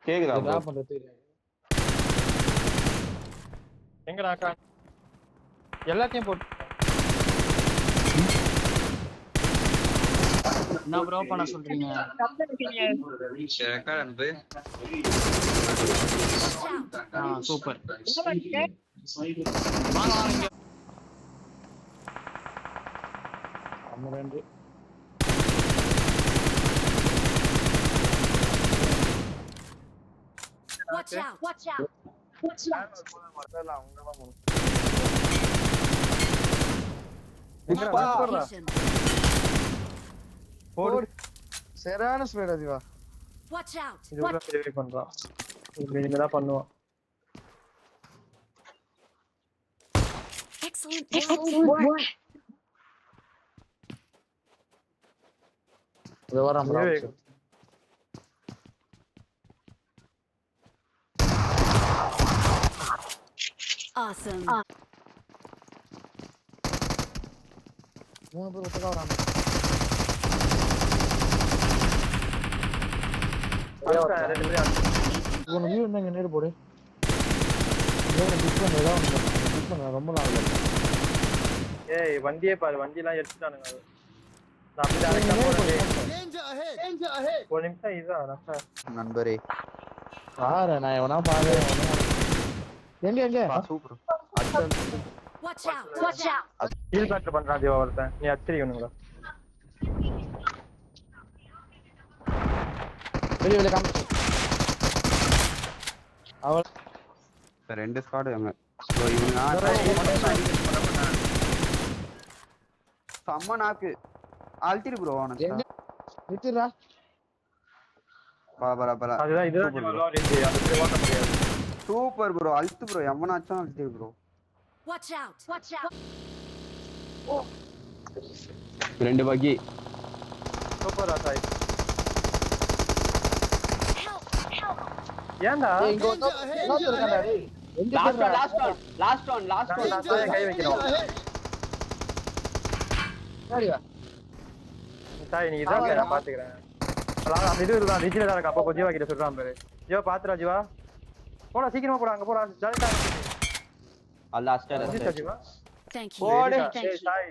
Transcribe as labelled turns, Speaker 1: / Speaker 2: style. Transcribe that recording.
Speaker 1: கேக்குதா bro?
Speaker 2: Drop பண்றது தெரியாது.
Speaker 3: எங்கடா அக்கா எல்லாத்தையும் போட்டு
Speaker 4: என்ன ப்ரோ பண்ண சொல்றீங்க? சூப்பர். வாங்க வாங்க இங்க.
Speaker 2: நம்ம ரெண்டு
Speaker 5: Watch out! Watch out! Watch out! Location.
Speaker 3: போடு.
Speaker 6: சரியான ஸ்பீட் அதிவா.
Speaker 5: Watch out!
Speaker 3: இது உள்ள டெலிவரி பண்றான். இனிமே தான் பண்ணுவான்.
Speaker 5: Excellent work!
Speaker 2: இது வராம
Speaker 5: Awesome.
Speaker 6: மூணு பேர் ஒட்டுக்கா வராங்க.
Speaker 3: ரெண்டு பேரும்
Speaker 6: இவங்க வியூ இருந்தா இங்க நேரு போடு. இவங்க பிக் பண்ண ஏதாவது பிக் பண்ண ரொம்ப நாள் ஆகுது.
Speaker 3: ஏய் வண்டியே பாரு, வண்டி எல்லாம் எடுத்துட்டானுங்க. நான் அப்படியே அரைக்க போறேன். ஒரு நிமிஷம் இதான் ரஃபா.
Speaker 1: நண்பரே
Speaker 6: பாரு நான் எவனா பாரு. எங்க
Speaker 1: super.
Speaker 5: Watch out! Watch out!
Speaker 3: ஹீல் பேட்டர் பண்றான் ஜீவா ஒருத்தன். நீ அச்சரிக்கணுங்களா?
Speaker 6: வெளிய காமி. அவள்
Speaker 1: ரெண்டு ஸ்குவாட் அங்க. ப்ரோ இவங்க செம்ம நாக்கு. அல்டிரி ப்ரோ அவனுக்கு.
Speaker 6: நித்துடா.
Speaker 1: பரபரா.
Speaker 3: அதுதான் இதுதான் ஜீவா லோ ரேஞ்ச். அது ஓட்ட முடியாது.
Speaker 1: Super bro. அல்ட் ப்ரோ எவனாச்சும் அல்டி bro.
Speaker 5: Watch out! Watch out!
Speaker 1: ரெண்டு பக்கி.
Speaker 3: சூப்பர் ராசாய்.
Speaker 5: Help! Help!
Speaker 3: ஏன்டா
Speaker 6: இங்க இன்னொரு இருக்கான்டா டேய்.
Speaker 4: லாஸ்ட் ஒன்
Speaker 3: நான் தான் கை வைக்கிறோம்.
Speaker 6: சரியா?
Speaker 3: சாய் நீ இதான் நான் பாத்துக்கறேன். அது இது தான் டிஜில தான் இருக்கு. அப்ப ஜீவா கிட்ட சொல்றான் பாரு. ஜீவா பாத்துடா ஜீவா. போடா சீக்கிரமா போடா அங்க போடா. ஜாலியா
Speaker 4: லாஸ்ட்
Speaker 3: ஜீவா.
Speaker 5: Thank you.
Speaker 3: போடு. சாய்